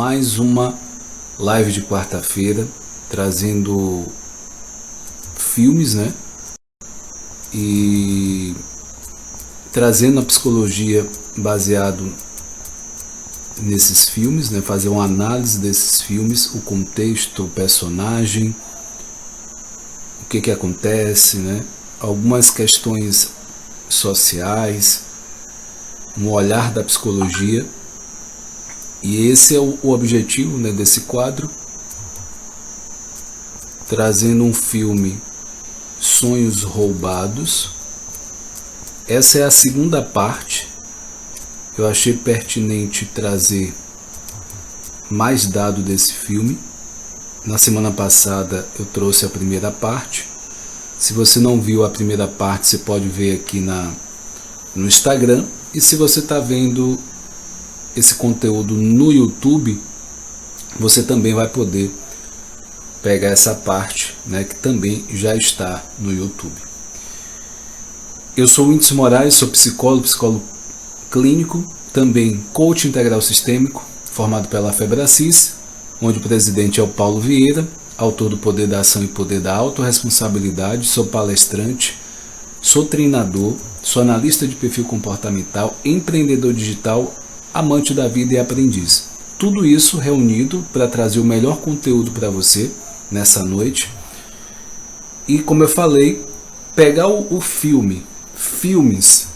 mais uma live de quarta-feira, trazendo filmes, né? E trazendo a psicologia baseado nesses filmes, né? Fazer uma análise desses filmes, o contexto, o personagem, o que acontece, né? Algumas questões sociais, um olhar da psicologia. E esse é o objetivo, né, desse quadro, trazendo um filme Sonhos Roubados. Essa é a segunda parte. Eu achei pertinente trazer mais dado desse filme. Na semana passada eu trouxe a primeira parte. Se você não viu a primeira parte, você pode ver aqui no Instagram. E se você está vendo esse conteúdo no YouTube, você também vai poder pegar essa parte, né, que também já está no YouTube. Eu sou o Whindersson Moraes, sou psicólogo clínico, também coach integral sistêmico, formado pela Febracis, onde o presidente é o Paulo Vieira, autor do Poder da Ação e Poder da Autorresponsabilidade. Sou palestrante, sou treinador, sou analista de perfil comportamental, empreendedor digital, amante da vida e aprendiz. Tudo isso reunido para trazer o melhor conteúdo para você nessa noite. E como eu falei, pegar filmes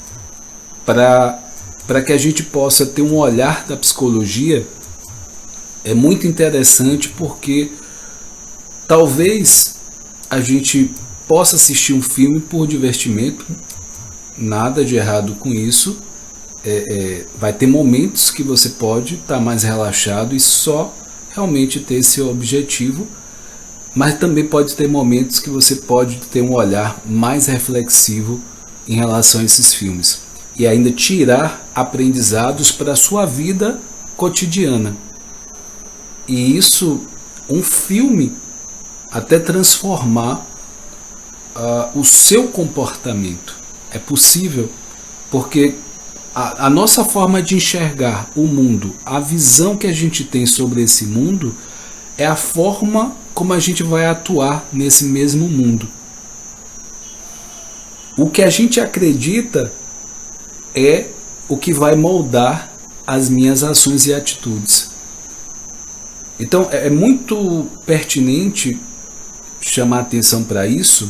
para que a gente possa ter um olhar da psicologia é muito interessante, porque talvez a gente possa assistir um filme por divertimento, nada de errado com isso. Vai ter momentos que você pode estar mais relaxado e só realmente ter esse objetivo, mas também pode ter momentos que você pode ter um olhar mais reflexivo em relação a esses filmes e ainda tirar aprendizados para a sua vida cotidiana. E isso, um filme, até transformar o seu comportamento. É possível, porque a nossa forma de enxergar o mundo, a visão que a gente tem sobre esse mundo, é a forma como a gente vai atuar nesse mesmo mundo. O que a gente acredita é o que vai moldar as minhas ações e atitudes. Então é muito pertinente chamar atenção para isso.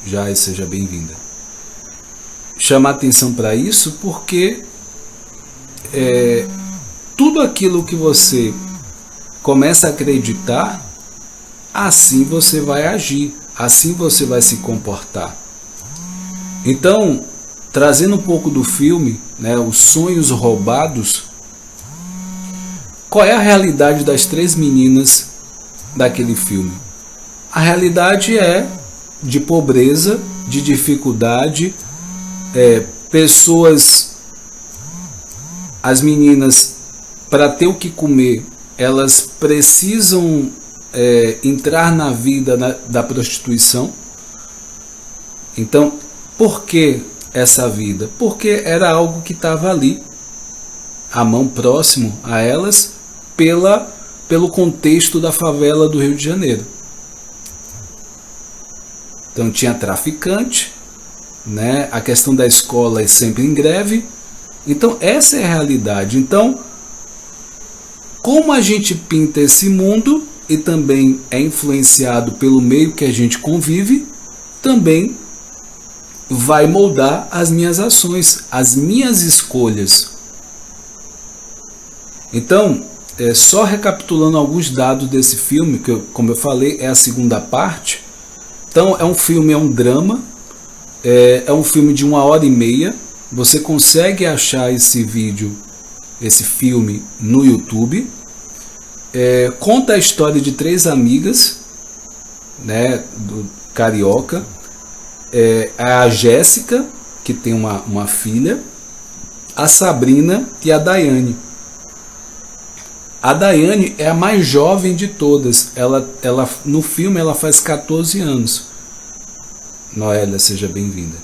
Já seja bem-vinda. Chamar atenção para isso, porque tudo aquilo que você começa a acreditar, assim você vai agir, assim você vai se comportar. Então, trazendo um pouco do filme, né, Os Sonhos Roubados, qual é a realidade das três meninas daquele filme? A realidade é de pobreza, de dificuldade, pessoas, as meninas, para ter o que comer, elas precisam entrar na vida da prostituição. Então, por que essa vida? Porque era algo que estava ali, à mão, próximo a elas, pelo contexto da favela do Rio de Janeiro. Então tinha traficante, né? A questão da escola é sempre em greve. Então essa é a realidade. Então, como a gente pinta esse mundo e também é influenciado pelo meio que a gente convive, também vai moldar as minhas ações, as minhas escolhas. Então, só recapitulando alguns dados desse filme, que como eu falei, é a segunda parte. Então é um filme, é um drama, é um filme de 1h30. Você consegue achar esse filme no YouTube. Conta a história de três amigas, né, do carioca. A Jéssica, que tem uma filha, a Sabrina e a Daiane. A Daiane é a mais jovem de todas. Ela, no filme ela faz 14 anos. Noélia, seja bem-vinda.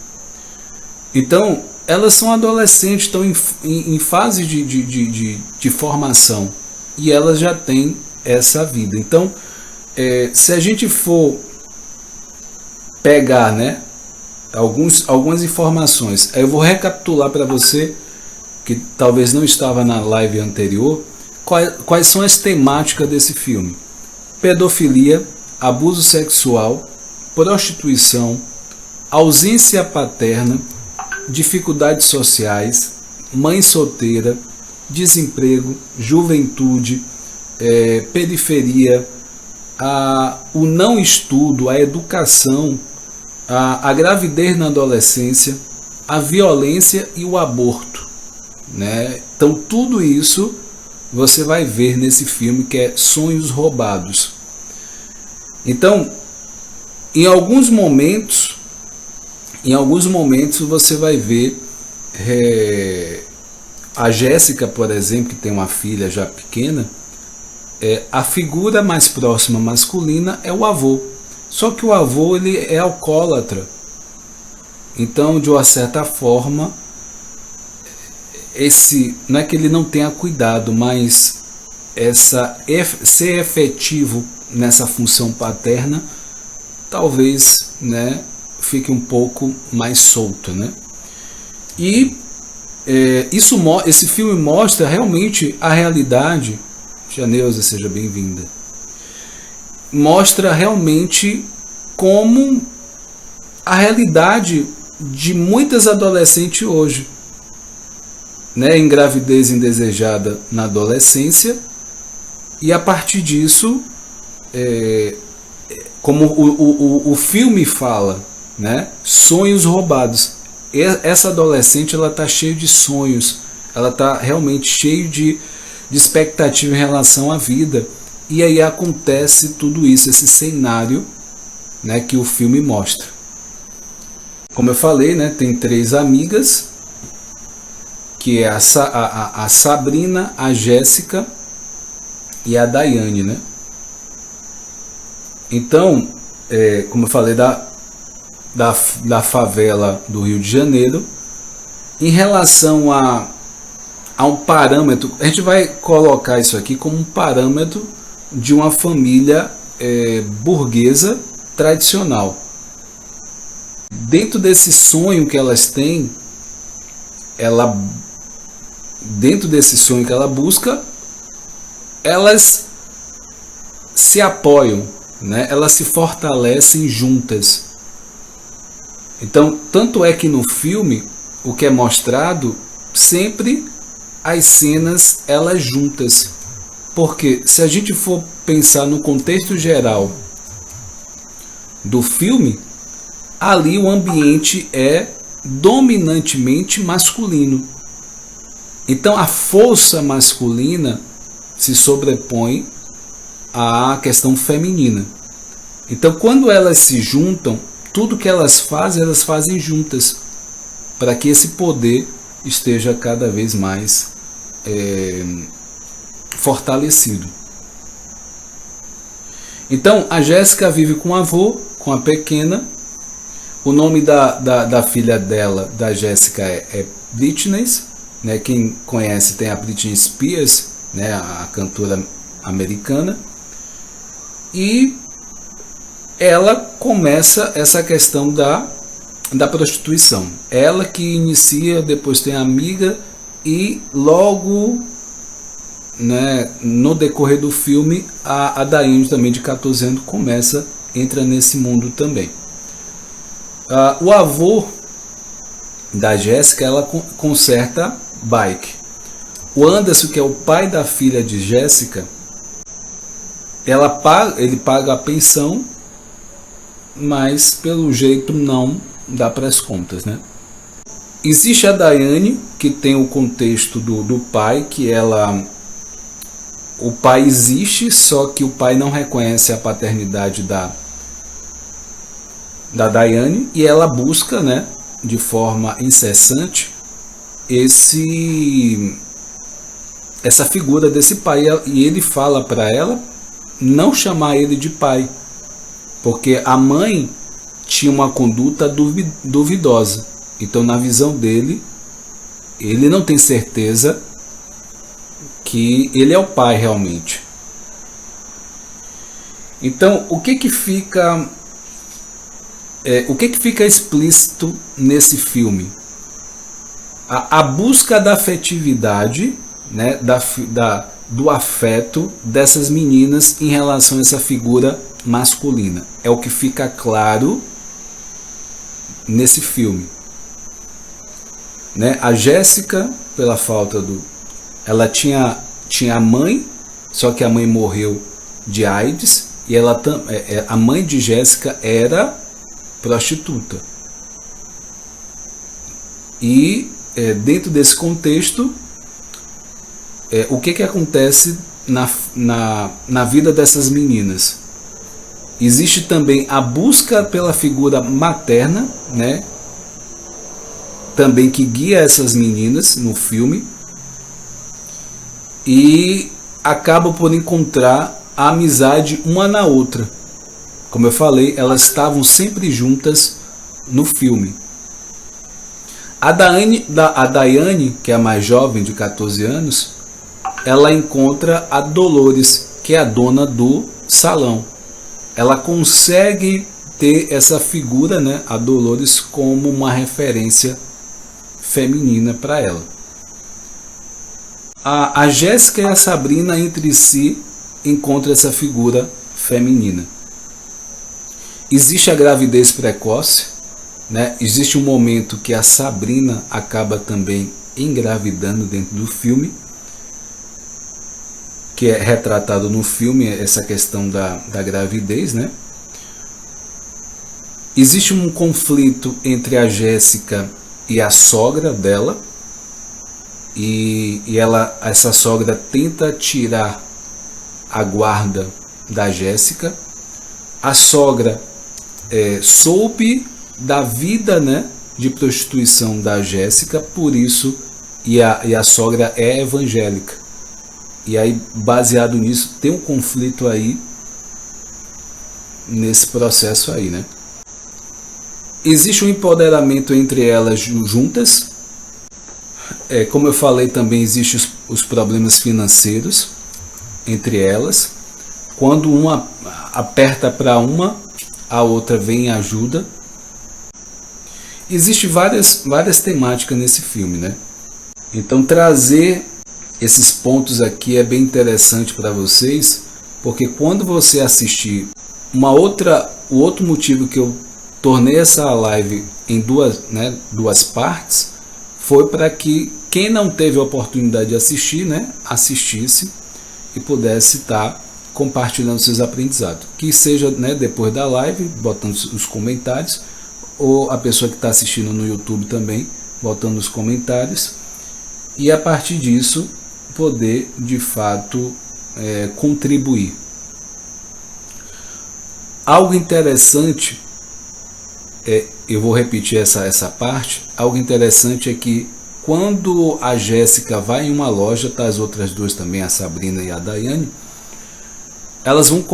Então, elas são adolescentes, estão em fase de formação. e ela já tem essa vida. Então, se a gente for pegar, né, algumas informações, aí eu vou recapitular para você que talvez não estava na live anterior, quais são as temáticas desse filme: pedofilia, abuso sexual, prostituição, ausência paterna, dificuldades sociais, mãe solteira, desemprego, juventude, periferia, o não estudo, a educação, a gravidez na adolescência, a violência e o aborto, né? Então tudo isso você vai ver nesse filme, que é Sonhos Roubados. Então, em alguns momentos você vai ver a Jéssica, por exemplo, que tem uma filha já pequena, a figura mais próxima masculina é o avô. Só que o avô, ele é alcoólatra. Então, de uma certa forma, não é que ele não tenha cuidado, mas ser efetivo nessa função paterna, talvez, né, fique um pouco mais solto, né? E esse filme mostra realmente a realidade. Janeuza, seja bem-vinda. Mostra realmente como a realidade de muitas adolescentes hoje, né? Engravidez indesejada na adolescência, e a partir disso, como o filme fala, né? Sonhos roubados. Essa adolescente, ela está cheia de sonhos, ela está realmente cheia de expectativa em relação à vida. E aí acontece tudo isso, esse cenário, né, que o filme mostra. Como eu falei, né, tem 3 amigas, que é a Sabrina, a Jéssica e a Daiane, né? Então, como eu falei da favela do Rio de Janeiro, em relação a um parâmetro, a gente vai colocar isso aqui como um parâmetro de uma família burguesa tradicional. Dentro desse sonho que elas têm, dentro desse sonho que ela busca, elas se apoiam, né? Elas se fortalecem juntas. Então, tanto é que no filme, o que é mostrado, sempre as cenas, elas juntas. Porque se a gente for pensar no contexto geral do filme, ali o ambiente é dominantemente masculino. Então a força masculina se sobrepõe à questão feminina. Então quando elas se juntam, tudo que elas fazem juntas, para que esse poder esteja cada vez mais fortalecido. Então a Jéssica vive com o avô, com a pequena. O nome da filha dela, da Jéssica, é Britney, né? Quem conhece, tem a Britney Spears, né? A cantora americana. E ela começa essa questão da prostituição. Ela que inicia, depois tem a amiga, e logo, né, no decorrer do filme, a Daiane, também de 14 anos, entra nesse mundo também. O avô da Jéssica, ela conserta bike. O Anderson, que é o pai da filha de Jéssica, ele paga a pensão, mas pelo jeito não dá para as contas, né? Existe a Daiane, que tem o contexto do pai, que o pai existe, só que o pai não reconhece a paternidade da Daiane, e ela busca, né, de forma incessante essa figura desse pai, e ele fala para ela não chamar ele de pai, porque a mãe tinha uma conduta duvidosa. Então, na visão dele, ele não tem certeza que ele é o pai realmente. Então, o que fica explícito nesse filme? A busca da afetividade, né, do afeto dessas meninas em relação a essa figura masculina. É o que fica claro nesse filme. Né? A Jéssica, pela falta do... Ela tinha a mãe, só que a mãe morreu de AIDS, e a mãe de Jéssica era prostituta. E dentro desse contexto, o que acontece na vida dessas meninas? Existe também a busca pela figura materna, né? Também que guia essas meninas no filme, e acaba por encontrar a amizade uma na outra. Como eu falei, elas estavam sempre juntas no filme. A Daiane, que é a mais jovem, de 14 anos, ela encontra a Dolores, que é a dona do salão. Ela consegue ter essa figura, né, a Dolores, como uma referência feminina para ela. A Jéssica e a Sabrina entre si encontram essa figura feminina. Existe a gravidez precoce, né? Existe um momento que a Sabrina acaba também engravidando dentro do filme, que é retratado no filme, essa questão da gravidez, né? Existe um conflito entre a Jéssica e a sogra dela, e essa sogra tenta tirar a guarda da Jéssica. A sogra soube da vida, né, de prostituição da Jéssica, por isso, e a sogra é evangélica. E aí, baseado nisso, tem um conflito aí nesse processo aí, né? Existe um empoderamento entre elas juntas. Como eu falei, também existem os problemas financeiros entre elas. Quando uma aperta para uma, a outra vem e ajuda. Existem várias temáticas nesse filme, né? Então, trazer esses pontos aqui é bem interessante para vocês, porque quando você assistir o outro motivo que eu tornei essa live em duas partes, foi para que quem não teve a oportunidade de assistir, né, assistisse e pudesse estar compartilhando seus aprendizados. Que seja, né, depois da live, botando os comentários, ou a pessoa que está assistindo no YouTube também, botando os comentários, e a partir disso poder de fato contribuir. Algo interessante, eu vou repetir essa parte. Algo interessante é que quando a Jéssica vai em uma loja, tá as outras duas também, a Sabrina e a Daiane, elas vão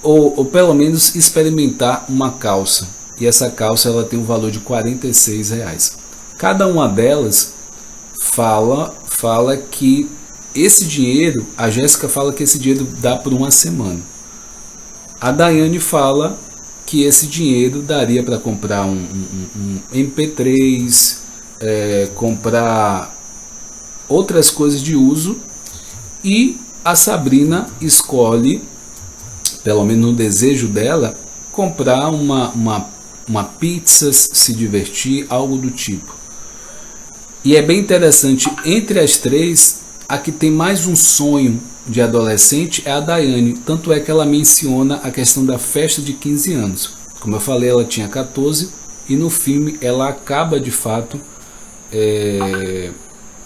ou pelo menos experimentar uma calça, e essa calça ela tem um valor de R$46. Cada uma delas fala que esse dinheiro, a Jéssica fala que esse dinheiro dá por uma semana. A Daiane fala que esse dinheiro daria para comprar um MP3, comprar outras coisas de uso, e a Sabrina escolhe, pelo menos no desejo dela, comprar uma pizza, se divertir, algo do tipo. E é bem interessante, entre as três, a que tem mais um sonho de adolescente é a Daiane, tanto é que ela menciona a questão da festa de 15 anos. Como eu falei, ela tinha 14, e no filme ela acaba de fato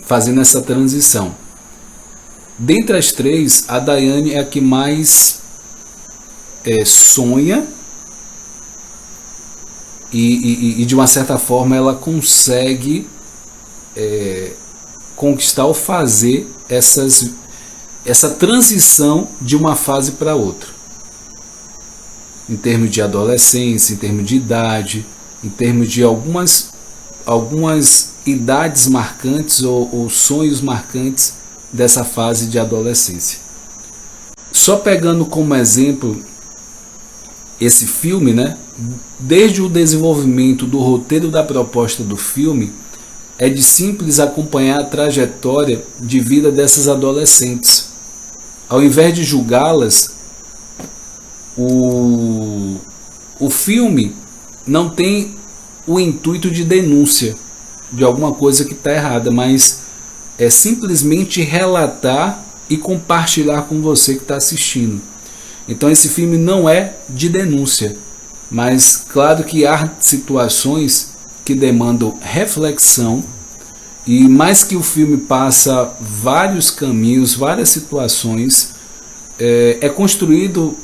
fazendo essa transição. Dentre as três, a Daiane é a que mais sonha, e de uma certa forma ela consegue conquistar ou fazer essa transição de uma fase para outra, em termos de adolescência, em termos de idade, em termos de algumas idades marcantes ou sonhos marcantes dessa fase de adolescência. Só pegando como exemplo esse filme, né? Desde o desenvolvimento do roteiro da proposta do filme, é de simples acompanhar a trajetória de vida dessas adolescentes. Ao invés de julgá-las, o filme não tem o intuito de denúncia de alguma coisa que está errada, mas é simplesmente relatar e compartilhar com você que está assistindo. Então esse filme não é de denúncia, mas claro que há situações que demandam reflexão, e mais que o filme passa vários caminhos, várias situações, é construído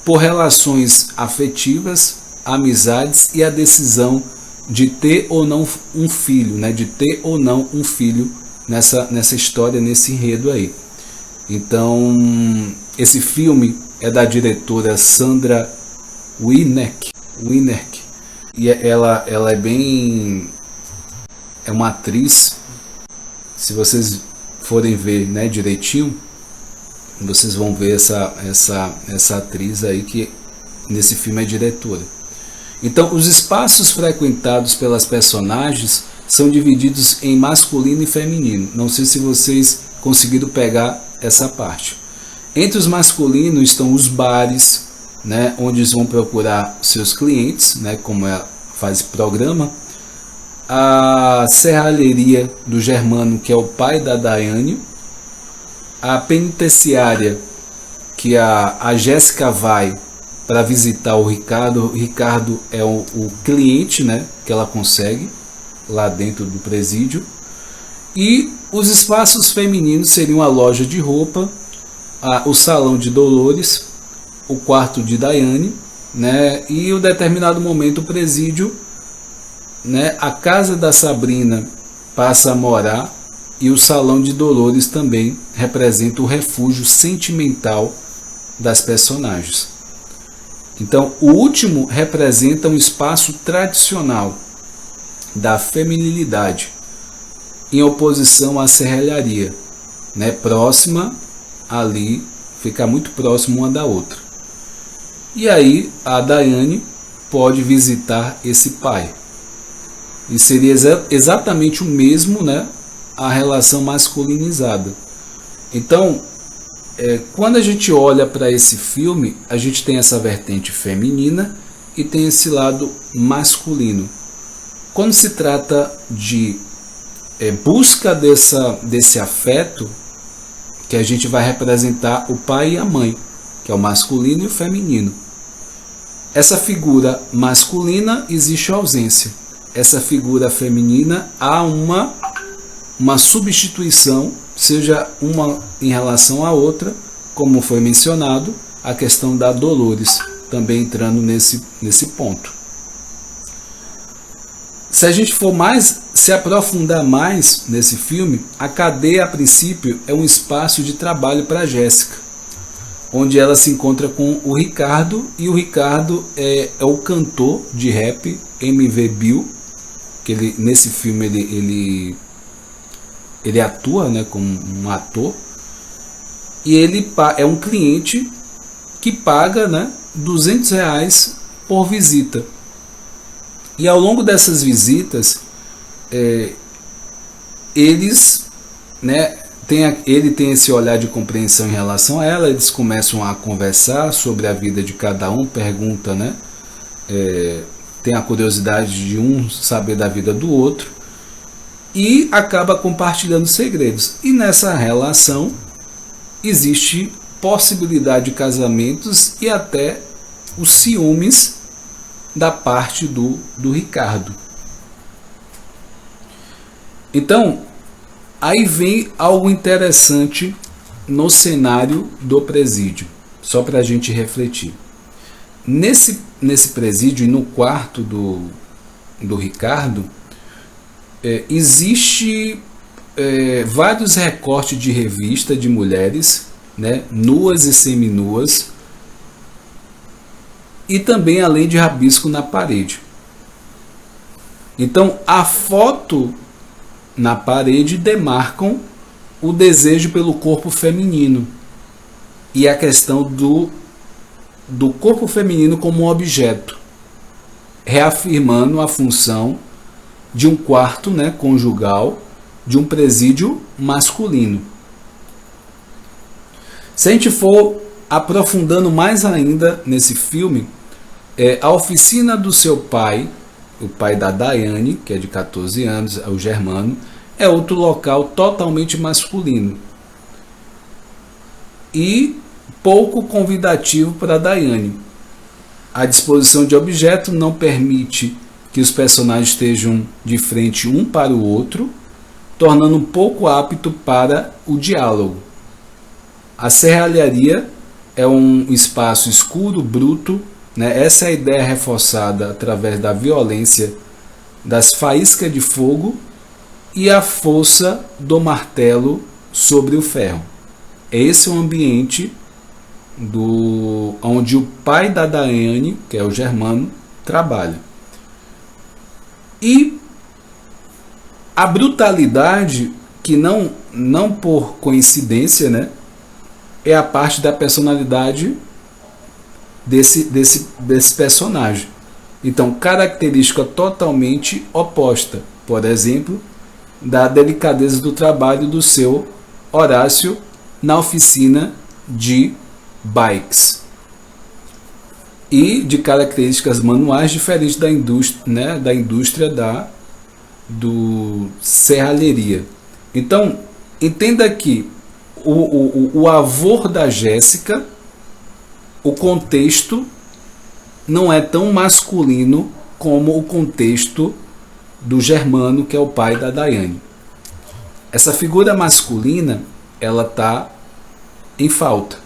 por relações afetivas, amizades e a decisão de ter ou não um filho, né? De ter ou não um filho nessa história, nesse enredo aí. Então, esse filme é da diretora Sandra Winneck, e ela é bem... é uma atriz, se vocês forem ver, né, direitinho, vocês vão ver essa atriz aí que nesse filme é diretora. Então, os espaços frequentados pelas personagens são divididos em masculino e feminino. Não sei se vocês conseguiram pegar essa parte. Entre os masculinos estão os bares, né, onde eles vão procurar seus clientes, né, como faz programa. A serralheria do Germano, que é o pai da Daiane. A penitenciária, que a Jéssica vai para visitar o Ricardo. O Ricardo é o cliente, né, que ela consegue lá dentro do presídio. E os espaços femininos seriam a loja de roupa, o salão de Dolores, o quarto de Daiane, né, e em determinado momento o presídio, né, a casa da Sabrina passa a morar, e o salão de Dolores também representa o refúgio sentimental das personagens. Então, o último representa um espaço tradicional da feminilidade, em oposição à serralharia, né, próxima ali, fica muito próximo uma da outra. E aí a Daiane pode visitar esse pai. E seria exatamente o mesmo, né, a relação masculinizada. Então, quando a gente olha para esse filme, a gente tem essa vertente feminina e tem esse lado masculino. Quando se trata de busca desse afeto, que a gente vai representar o pai e a mãe, que é o masculino e o feminino. Essa figura masculina existe ausência. Essa figura feminina há uma substituição, seja uma em relação à outra, como foi mencionado, a questão da Dolores, também entrando nesse ponto. Se a gente for se aprofundar mais nesse filme, a cadeia, a princípio, é um espaço de trabalho para Jéssica, onde ela se encontra com o Ricardo, e o Ricardo é o cantor de rap MV Bill, que nesse filme ele atua, né, como um ator, e ele é um cliente que paga, né, R$200 por visita. E ao longo dessas visitas, eles, né, ele tem esse olhar de compreensão em relação a ela, eles começam a conversar sobre a vida de cada um, pergunta, né, tem a curiosidade de um saber da vida do outro, e acaba compartilhando segredos. E nessa relação existe possibilidade de casamentos e até os ciúmes da parte do Ricardo. Então, aí vem algo interessante no cenário do presídio, só para a gente refletir. Nesse presídio e no quarto do Ricardo, existe vários recortes de revista de mulheres, né, nuas e seminuas, e também além de rabisco na parede. Então a foto na parede demarcam o desejo pelo corpo feminino e a questão do corpo feminino como um objeto, reafirmando a função de um quarto, né, conjugal, de um presídio masculino. Se a gente for aprofundando mais ainda nesse filme, a oficina do seu pai, o pai da Diane, que é de 14 anos, é o Germano, é outro local totalmente masculino e pouco convidativo para Diane. A disposição de objeto não permite que os personagens estejam de frente um para o outro, tornando um pouco apto para o diálogo. A serralharia é um espaço escuro, bruto, né? Essa é a ideia reforçada através da violência, das faíscas de fogo e a força do martelo sobre o ferro. Esse é o ambiente onde o pai da Diane, que é o Germano, trabalha. E a brutalidade, que não por coincidência, né, é a parte da personalidade desse personagem. Então, característica totalmente oposta, por exemplo, da delicadeza do trabalho do seu Horácio na oficina de bikes e de características manuais diferentes da indústria, né, da indústria do serralheria. Então, entenda que o avô da Jéssica, o contexto não é tão masculino como o contexto do Germano, que é o pai da Diane. Essa figura masculina, ela está em falta.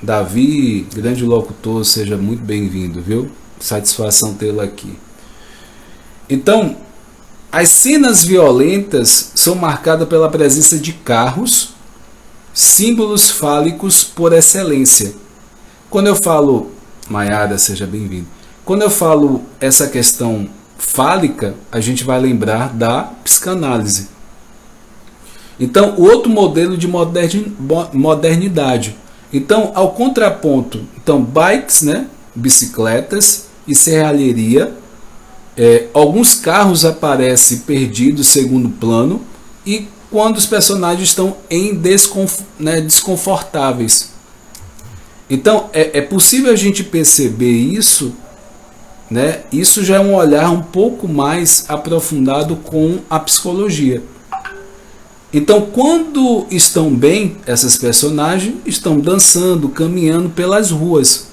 Davi, grande locutor, seja muito bem-vindo, viu? Satisfação tê-lo aqui. Então, as cenas violentas são marcadas pela presença de carros, símbolos fálicos por excelência. Quando eu falo, Maiara, seja bem-vindo. Quando eu falo essa questão fálica, a gente vai lembrar da psicanálise. Então, o outro modelo de modernidade. Então, ao contraponto, então, bikes, né, bicicletas e serralheria, alguns carros aparecem perdidos segundo plano e quando os personagens estão desconfortáveis. Então, é possível a gente perceber isso, né? Isso já é um olhar um pouco mais aprofundado com a psicologia. Então, quando estão bem, essas personagens estão dançando, caminhando pelas ruas.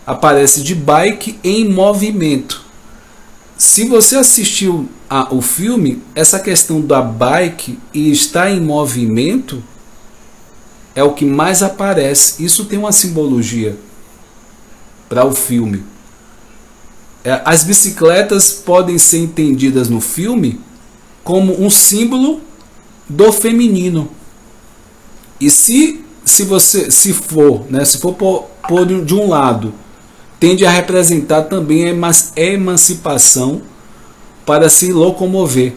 Aparece de bike em movimento. Se você assistiu o filme, essa questão da bike e estar em movimento é o que mais aparece. Isso tem uma simbologia para o filme. As bicicletas podem ser entendidas no filme como um símbolo do feminino. E se for por de um lado, tende a representar também a emancipação para se locomover,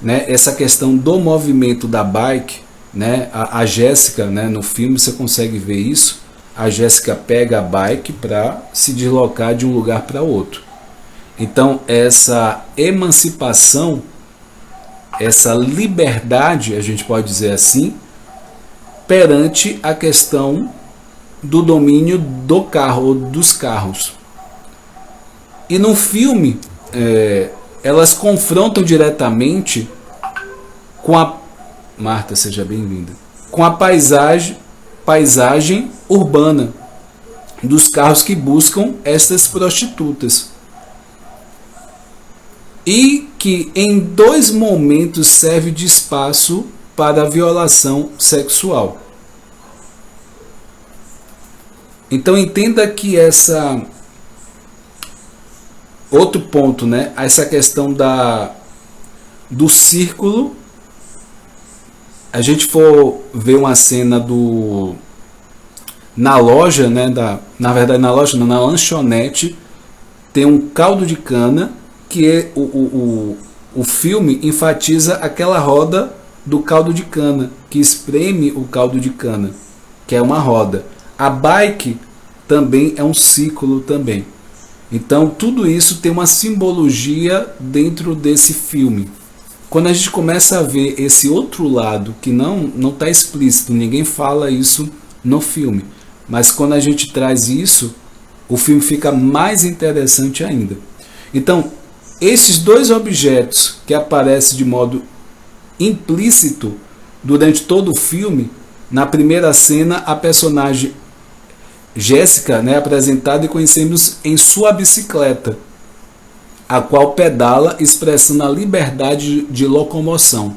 né? Essa questão do movimento da bike, né? A Jéssica, né, no filme você consegue ver isso. A Jéssica pega a bike para se deslocar de um lugar para outro. Então, essa emancipação, essa liberdade, a gente pode dizer assim, perante a questão do domínio do carro ou dos carros. E no filme, elas confrontam diretamente com a Marta, seja bem-vinda, com a paisagem urbana dos carros que buscam estas prostitutas. E que em 2 momentos serve de espaço para a violação sexual. Então entenda que outro ponto, né? Essa questão do círculo. A gente for ver uma cena na loja, né? Na verdade, na loja não, na lanchonete, tem um caldo de cana que o filme enfatiza aquela roda do caldo de cana, que espreme o caldo de cana, que é uma roda. A bike também é um ciclo também. Então tudo isso tem uma simbologia dentro desse filme. Quando a gente começa a ver esse outro lado, que não está explícito, ninguém fala isso no filme, mas quando a gente traz isso, o filme fica mais interessante ainda. Então, esses dois objetos que aparecem de modo implícito durante todo o filme, na primeira cena, a personagem Jéssica, né, apresentada e conhecemos em sua bicicleta, a qual pedala expressando a liberdade de locomoção.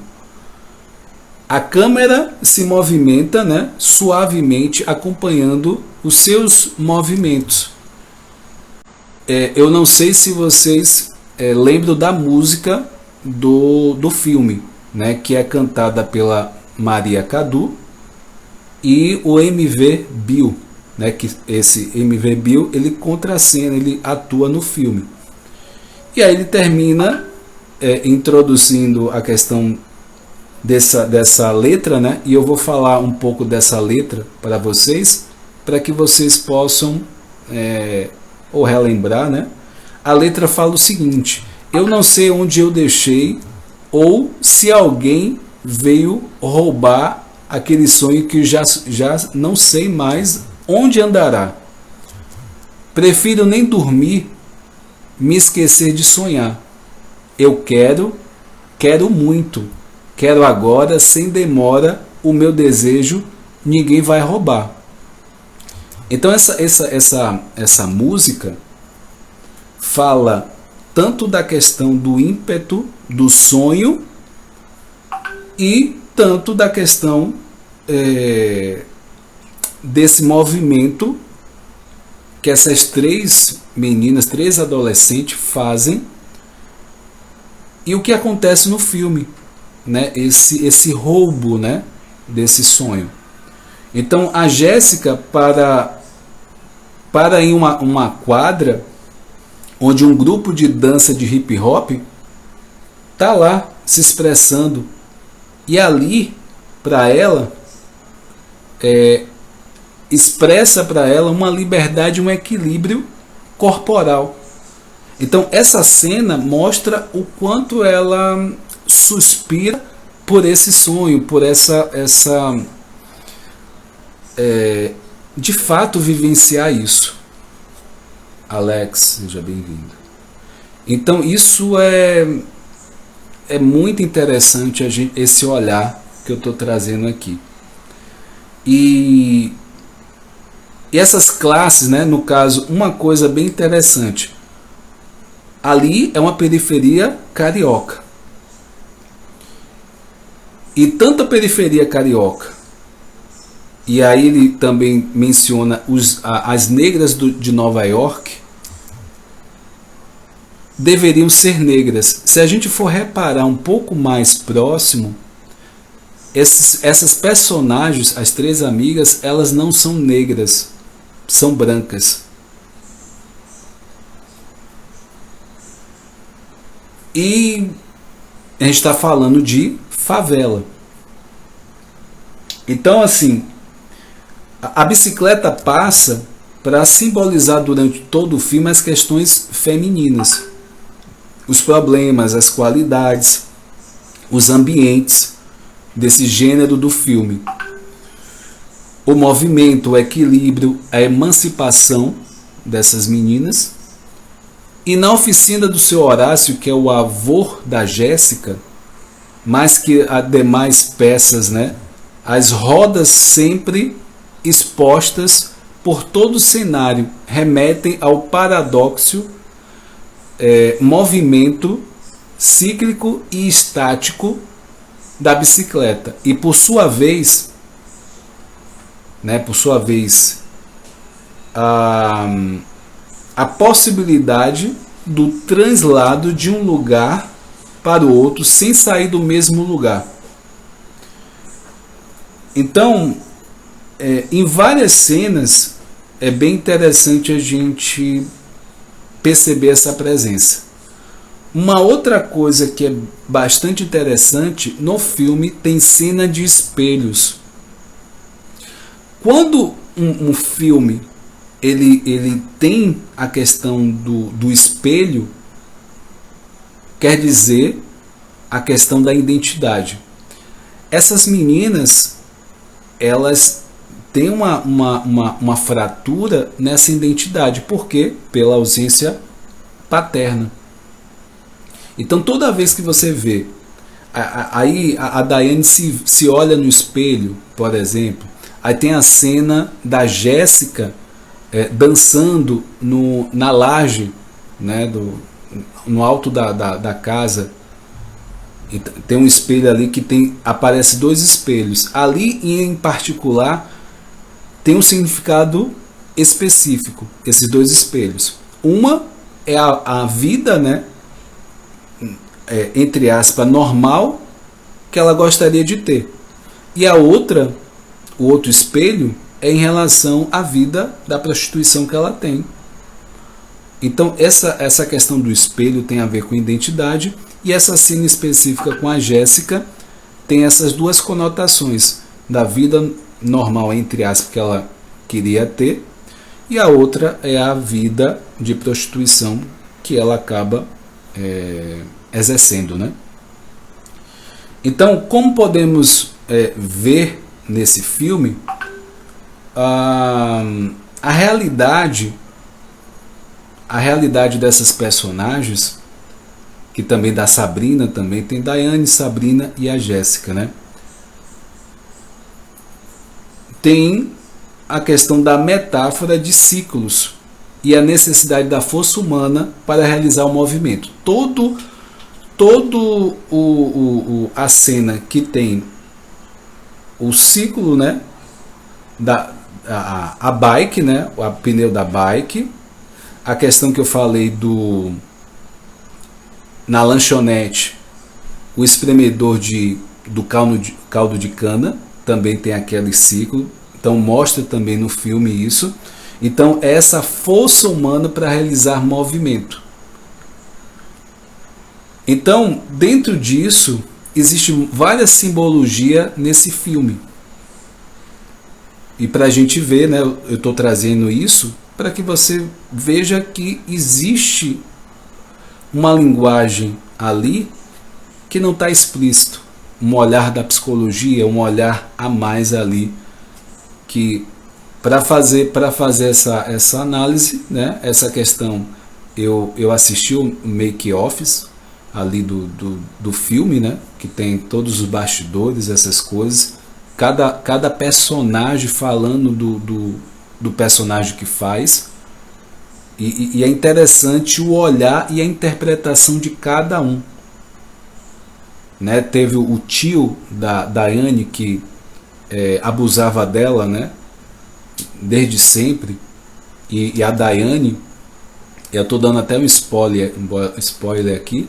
A câmera se movimenta, né, suavemente, acompanhando os seus movimentos. Eu não sei se vocês lembram da música do filme, né, que é cantada pela Maria Cadu e o MV Bill, né, que esse MV Bill ele contracena, ele atua no filme. E aí ele termina introduzindo a questão dessa letra, né, e eu vou falar um pouco dessa letra para vocês, para que vocês possam ou relembrar, né? A letra fala o seguinte: eu não sei onde eu deixei, ou se alguém veio roubar aquele sonho que já não sei mais onde andará. Prefiro nem dormir, me esquecer de sonhar. Eu quero muito, quero agora, sem demora, o meu desejo ninguém vai roubar. Então essa música fala tanto da questão do ímpeto, do sonho, e tanto da questão desse movimento que essas três meninas, três adolescentes fazem, e o que acontece no filme, né? Esse roubo, né, desse sonho. Então a Jéssica para em uma quadra onde um grupo de dança de hip hop tá lá se expressando, e ali para ela expressa para ela uma liberdade, um equilíbrio corporal. Então essa cena mostra o quanto ela suspira por esse sonho, por essa de fato vivenciar isso. Alex, seja bem-vindo. Então isso é muito interessante esse olhar que eu estou trazendo aqui. E essas classes, né, no caso, uma coisa bem interessante. Ali é uma periferia carioca. E tanto a periferia carioca, e aí ele também menciona as negras de Nova York, deveriam ser negras. Se a gente for reparar um pouco mais próximo, essas personagens, as três amigas, elas não são negras, são brancas. E a gente está falando de favela. Então, assim, a bicicleta passa para simbolizar durante todo o filme as questões femininas, os problemas, as qualidades, os ambientes desse gênero do filme. O movimento, o equilíbrio, a emancipação dessas meninas. E na oficina do seu Horácio, que é o avô da Jéssica, mais que as demais peças, né, as rodas sempre expostas por todo o cenário remetem ao paradoxo, movimento cíclico e estático da bicicleta. E por sua vez, a possibilidade do translado de um lugar para o outro sem sair do mesmo lugar. Então, em várias cenas é bem interessante a gente perceber essa presença. Uma outra coisa que é bastante interessante, no filme tem cena de espelhos. Quando um filme ele tem a questão do espelho, quer dizer a questão da identidade. Essas meninas, elas têm uma fratura nessa identidade. Por quê? Pela ausência paterna. Então toda vez que você vê, aí a Daiane se olha no espelho, por exemplo, aí tem a cena da Jéssica dançando na laje, né, no alto da casa. E tem um espelho ali que aparece 2 espelhos. Ali em particular tem um significado específico, esses 2 espelhos. Uma é a vida, né, entre aspas, normal, que ela gostaria de ter. E a outra, o outro espelho, é em relação à vida da prostituição que ela tem. Então essa questão do espelho tem a ver com identidade, e essa cena específica com a Jéssica tem essas 2 conotações, da vida normal, entre aspas, que ela queria ter, e a outra é a vida de prostituição que ela acaba exercendo, né? Então, como podemos ver nesse filme, a realidade dessas personagens, que também da Sabrina, também tem Daiane, Sabrina e a Jéssica, né? Tem a questão da metáfora de ciclos e a necessidade da força humana para realizar o movimento. A cena que tem o ciclo, né, a bike, né, o pneu da bike, a questão que eu falei na lanchonete, o espremedor do caldo de cana, também tem aquele ciclo, então mostra também no filme isso. Então é essa força humana para realizar movimento. Então, dentro disso, existe várias simbologias nesse filme. E para a gente ver, né, eu estou trazendo isso para que você veja que existe uma linguagem ali que não está explícito. Um olhar da psicologia, um olhar a mais ali, que para fazer essa análise, né, essa questão, eu assisti o make-offs ali do filme, né, que tem todos os bastidores, essas coisas, cada personagem falando do personagem que faz, e é interessante o olhar e a interpretação de cada um, né? Teve o tio da Daiane que abusava dela, né, desde sempre, e a Daiane, eu estou dando até um spoiler aqui,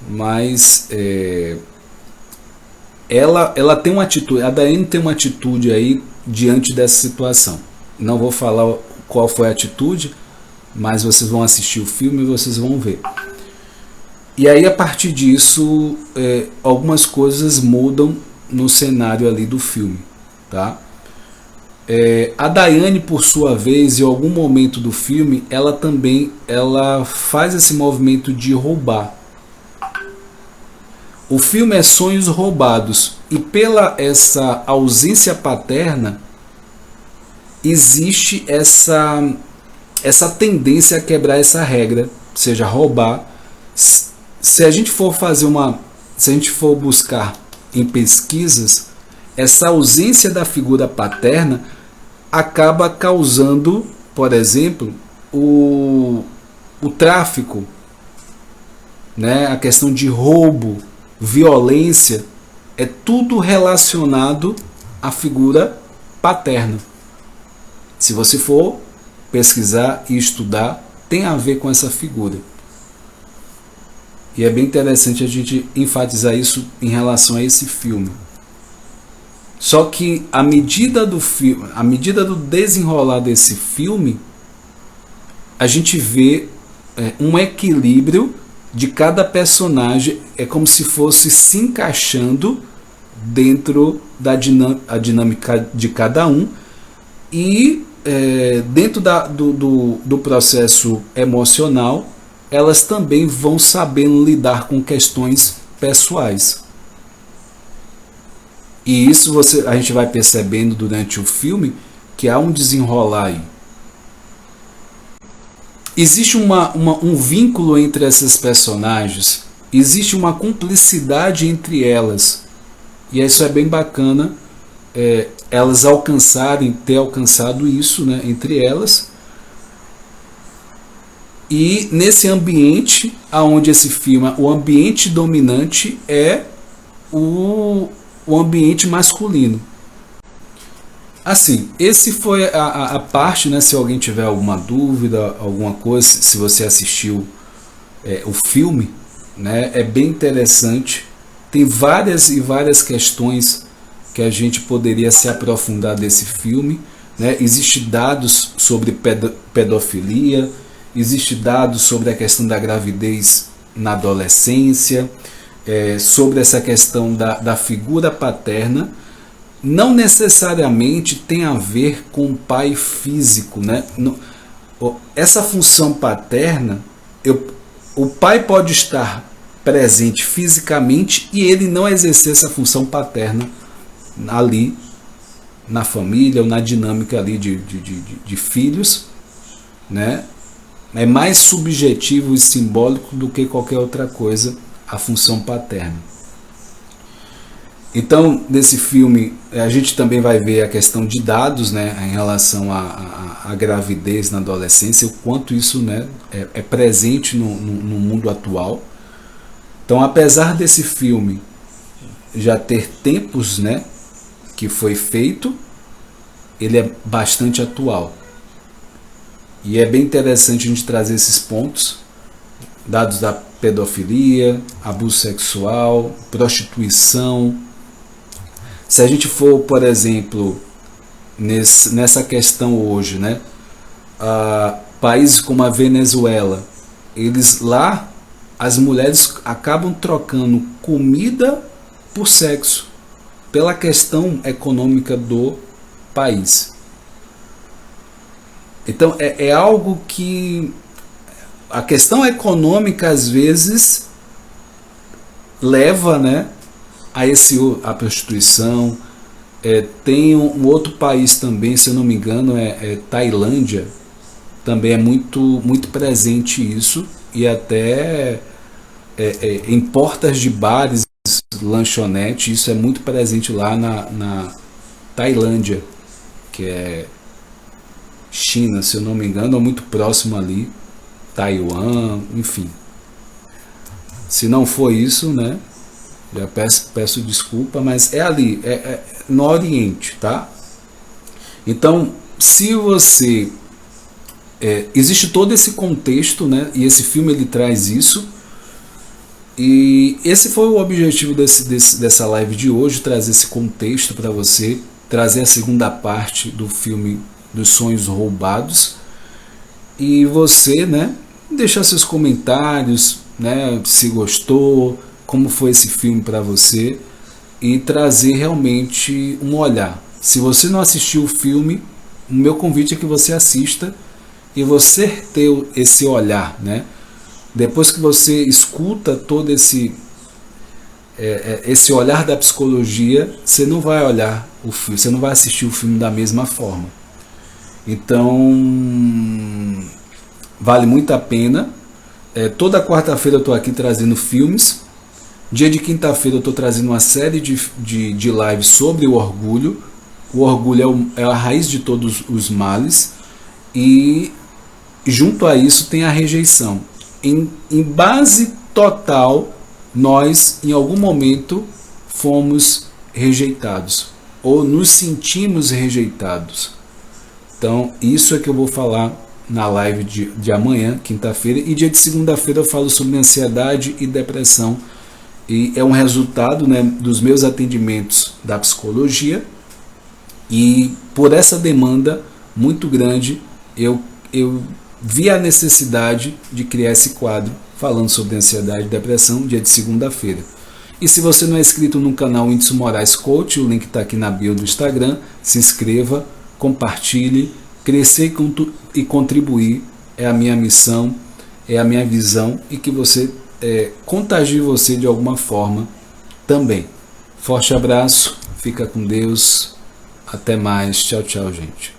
mas ela tem uma atitude, a Daiane tem uma atitude aí diante dessa situação. Não vou falar qual foi a atitude, mas vocês vão assistir o filme e vocês vão ver. E aí, a partir disso, algumas coisas mudam no cenário ali do filme, tá? A Daiane, por sua vez, em algum momento do filme, ela faz esse movimento de roubar. O filme é Sonhos Roubados, e pela essa ausência paterna existe essa tendência a quebrar essa regra, seja roubar. Se a gente for buscar em pesquisas, essa ausência da figura paterna acaba causando, por exemplo, o tráfico, né? A questão de roubo, violência, é tudo relacionado à figura paterna. Se você for pesquisar e estudar, tem a ver com essa figura. E é bem interessante a gente enfatizar isso em relação a esse filme. Só que à medida do desenrolar desse filme, a gente vê um equilíbrio de cada personagem, é como se fosse se encaixando dentro da dinâmica de cada um, e dentro do processo emocional, elas também vão sabendo lidar com questões pessoais. E isso a gente vai percebendo durante o filme, que há um desenrolar aí. Existe um vínculo entre essas personagens, existe uma cumplicidade entre elas, e isso é bem bacana, elas ter alcançado isso, né, entre elas. E nesse ambiente, aonde esse filme, o ambiente dominante é o ambiente masculino. Assim, esse foi a parte, né? Se alguém tiver alguma dúvida, alguma coisa, se você assistiu o filme, né? É bem interessante. Tem várias e várias questões que a gente poderia se aprofundar desse filme, né? Existem dados sobre pedofilia, existem dados sobre a questão da gravidez na adolescência, sobre essa questão da figura paterna. Não necessariamente tem a ver com o pai físico, né? Essa função paterna, o pai pode estar presente fisicamente e ele não exercer essa função paterna ali na família ou na dinâmica ali de filhos, né? É mais subjetivo e simbólico do que qualquer outra coisa a função paterna. Então, nesse filme, a gente também vai ver a questão de dados, né, em relação à gravidez na adolescência, o quanto isso, né, é presente no mundo atual. Então, apesar desse filme já ter tempos, né, que foi feito, ele é bastante atual. E é bem interessante a gente trazer esses pontos, dados da pedofilia, abuso sexual, prostituição. Se a gente for, por exemplo, nessa questão hoje, né, países como a Venezuela, eles lá, as mulheres acabam trocando comida por sexo, pela questão econômica do país. Então é algo que a questão econômica às vezes leva, né, a prostituição. Tem um outro país também, se eu não me engano, Tailândia, também é muito presente isso, e até em portas de bares, lanchonete, isso é muito presente lá na Tailândia, que é China, se eu não me engano, é muito próximo ali, Taiwan, enfim. Se não for isso, né, já peço desculpa, mas é ali, no Oriente, tá? Então, se você... existe todo esse contexto, né, e esse filme ele traz isso, e esse foi o objetivo dessa live de hoje, trazer esse contexto para você, trazer a segunda parte do filme dos Sonhos Roubados, e você, né, deixar seus comentários, né, se gostou, como foi esse filme para você, e trazer realmente um olhar. Se você não assistiu o filme, o meu convite é que você assista e você ter esse olhar, né? Depois que você escuta todo esse olhar da psicologia, você não vai olhar o filme, você não vai assistir o filme da mesma forma. Então, vale muito a pena. Toda quarta-feira eu estou aqui trazendo filmes. Dia de quinta-feira eu estou trazendo uma série de lives sobre o orgulho. O orgulho é a raiz de todos os males. E junto a isso tem a rejeição. Em base total, nós em algum momento fomos rejeitados. Ou nos sentimos rejeitados. Então isso é que eu vou falar na live de amanhã, quinta-feira. E dia de segunda-feira eu falo sobre ansiedade e depressão. E é um resultado, né, dos meus atendimentos da psicologia, e por essa demanda muito grande eu vi a necessidade de criar esse quadro falando sobre ansiedade e depressão, dia de segunda-feira. E se você não é inscrito no canal Whindersson Moraes Coach, o link está aqui na bio do Instagram, se inscreva, compartilhe, crescer e contribuir é a minha missão, é a minha visão, e que você contagie você de alguma forma também. Forte abraço, fica com Deus, até mais, tchau, tchau, gente.